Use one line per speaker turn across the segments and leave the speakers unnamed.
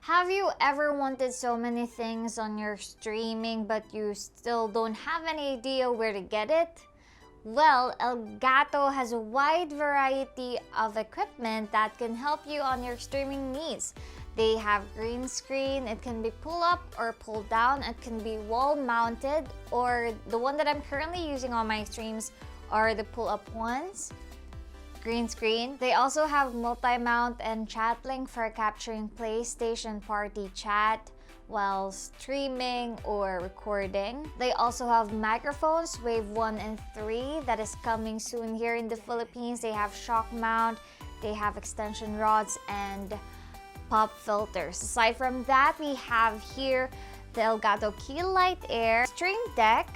Have you ever wanted so many things on your streaming but you still don't have any idea where to get it? Well, Elgato has a wide variety of equipment that can help you on your streaming needs. They have green screen, it can be pull up or pull down, it can be wall mounted, or the one that I'm currently using on my streams are the pull up ones. Green screen. They also have multi-mount and chat link for capturing PlayStation Party chat while streaming or recording. They also have microphones, Wave 1 and 3, that is coming soon here in the Philippines. They have shock mount, they have extension rods, and pop filters. Aside from that, we have here the Elgato Key Light Air, Stream Deck,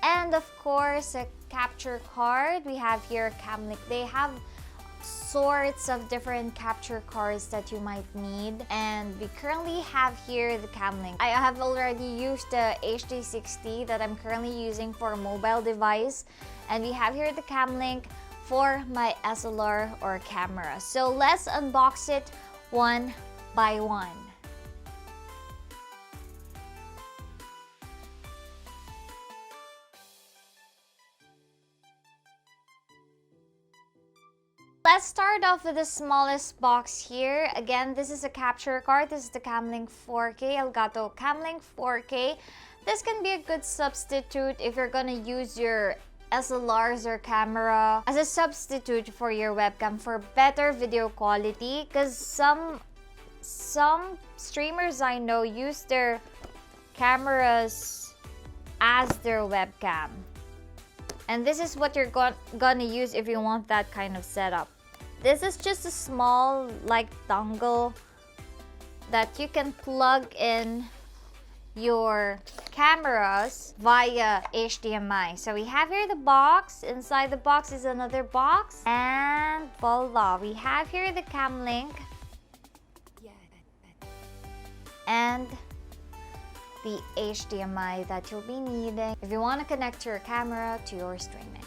and of course a capture card. We have here a Camlink. They have sorts of different capture cards that you might need, and we currently have here the Camlink. I have already used the HD60 that I'm currently using for a mobile device, and we have here the Camlink for my SLR or camera. So let's unbox it one by one. Let's start off with the smallest box here. Again, this is a capture card. This is the Camlink 4K, Elgato Camlink 4K. This can be a good substitute if you're gonna use your SLRs or camera as a substitute for your webcam for better video quality, because some streamers I know use their cameras as their webcam. And this is what you're gonna use if you want that kind of setup. This is just a small like dongle that you can plug in your cameras via HDMI. So we have here the box. Inside the box is another box, and voila, we have here the Camlink and the HDMI that you'll be needing if you want to connect your camera to your streaming.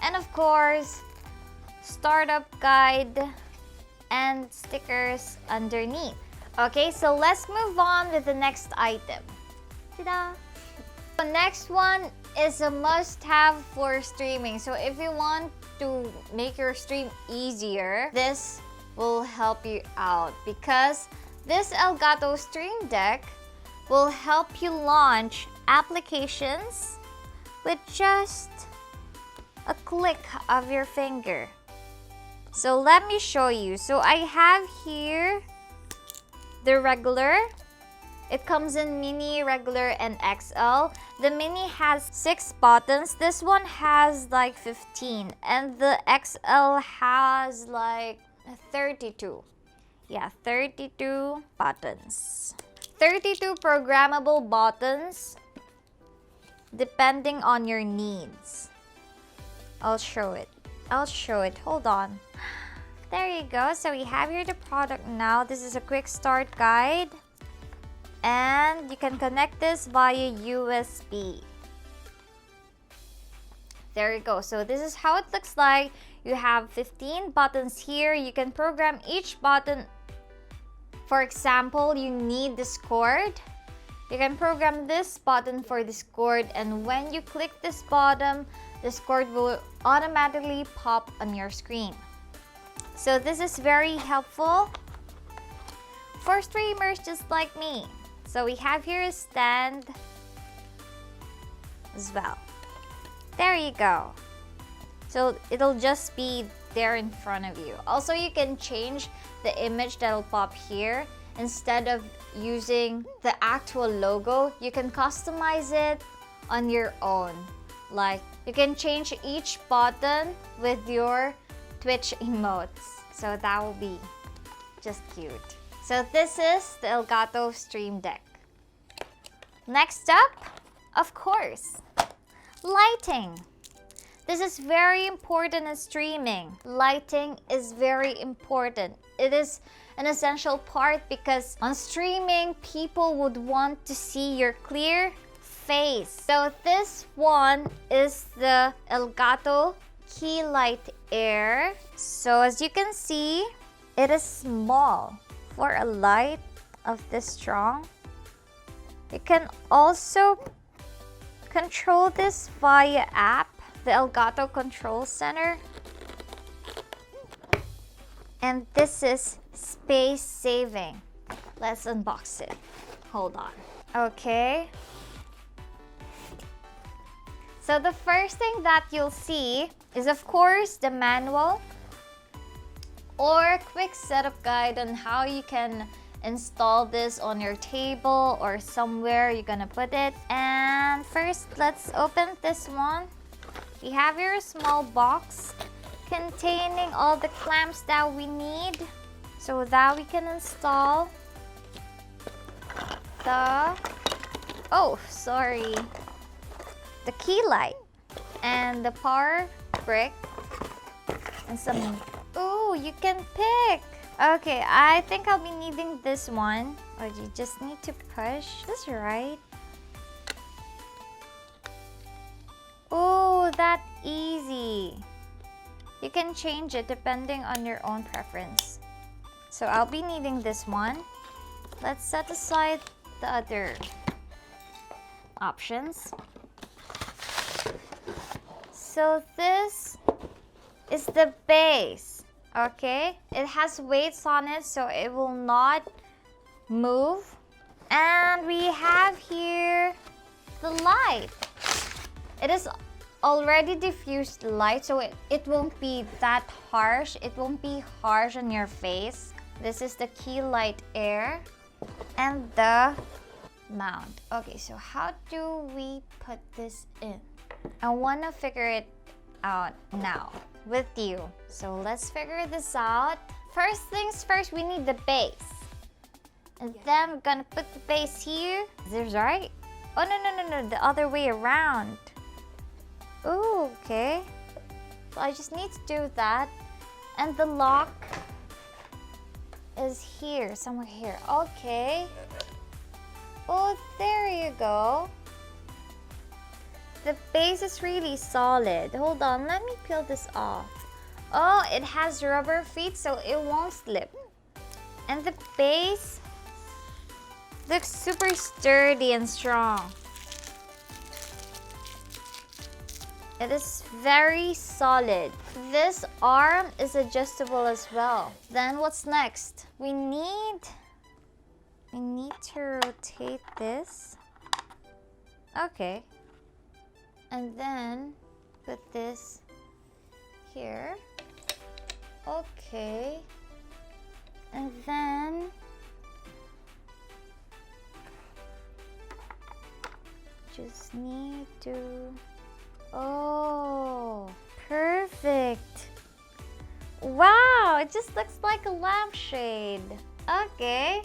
And of course, startup guide and stickers underneath. Okay, so let's move on with the next item. Ta-da! The next one is a must-have for streaming. So if you want to make your stream easier, this will help you out, because this Elgato Stream Deck will help you launch applications with just a click of your finger. So let me show you. So I have here the regular. It comes in mini, regular, and XL. The mini has 6 buttons. This one has like 15, and the XL has like 32. Yeah, 32 buttons. 32 programmable buttons depending on your needs. I'll show it. Hold on. There you go. So we have here the product now. This is a quick start guide, and you can connect this via USB. There you go. So this is how it looks like. You have 15 buttons here. You can program each button. For example, you need Discord. You can program this button for Discord, and when you click this button, Discord will automatically pop on your screen. So this is very helpful for streamers just like me. So we have here a stand as well. There you go. So it'll just be there in front of you. Also, you can change the image that'll pop here. Instead of using the actual logo, you can customize it on your own. Like, you can change each button with your Twitch emotes. So that will be just cute. So this is the Elgato Stream Deck. Next up, of course, lighting. This is very important in streaming. Lighting is very important. It is an essential part because on streaming, people would want to see your clear face. So this one is the Elgato Key Light Air. So as you can see, it is small for a light of this strong. You can also control this via app, the Elgato Control Center. And this is space saving. Let's unbox it. Hold on. Okay. So the first thing that you'll see is, of course, the manual or quick setup guide on how you can install this on your table or somewhere you're gonna put it. And first, let's open this one. We have here a small box containing all the clamps that we need so that we can install the the key light and the power brick and some. Oh, you can pick. Okay, I think I'll be needing this one. Or you just need to push. Is this right? Oh, that easy. You can change it depending on your own preference. So I'll be needing this one. Let's set aside the other options. So this is the base, okay? It has weights on it so it will not move. And we have here the light. It is already diffused light, so it won't be that harsh. It won't be harsh on your face. This is the key light air and the mount. Okay, so how do we put this in? I want to figure it out now with you. So let's figure this out. First things first, we need the base. And then we're gonna put the base here. Is this right? Oh, no, the other way around. Oh, okay. So I just need to do that. And the lock is here, somewhere here. Okay. Oh, there you go. The base is really solid. Hold on, let me peel this off. Oh, it has rubber feet so it won't slip. And the base looks super sturdy and strong. It is very solid. This arm is adjustable as well. Then what's next? We need to rotate this. Okay. And then put this here. Okay. And then just need to. Oh, perfect. Wow, it just looks like a lampshade. Okay.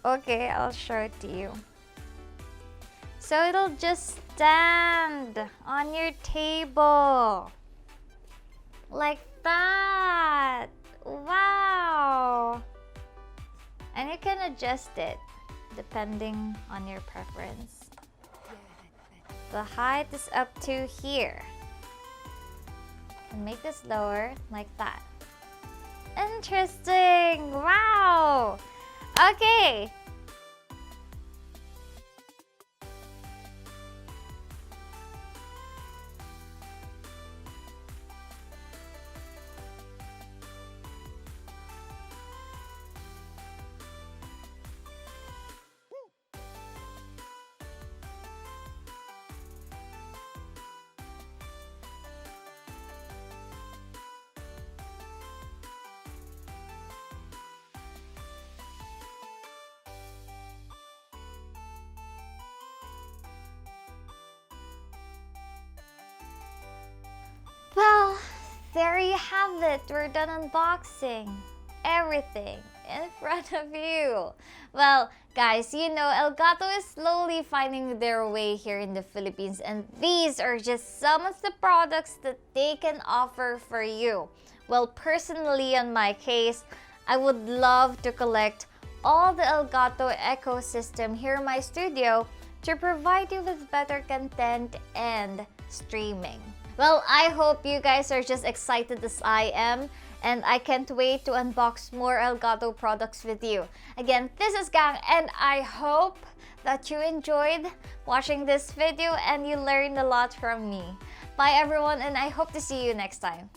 Okay, I'll show it to you. So it'll just stand on your table. Like that. Wow. And you can adjust it depending on your preference. The height is up to here. And make this lower like that. Interesting. Wow. Okay. Well, there you have it. We're done unboxing everything in front of you. Well, guys, you know, Elgato is slowly finding their way here in the Philippines, and these are just some of the products that they can offer for you. Well, personally, on my case, I would love to collect all the Elgato ecosystem here in my studio to provide you with better content and streaming. Well, I hope you guys are just excited as I am. and I can't wait to unbox more Elgato products with you. Again, this is Kang, and I hope that you enjoyed watching this video and you learned a lot from me. Bye everyone, and I hope to see you next time.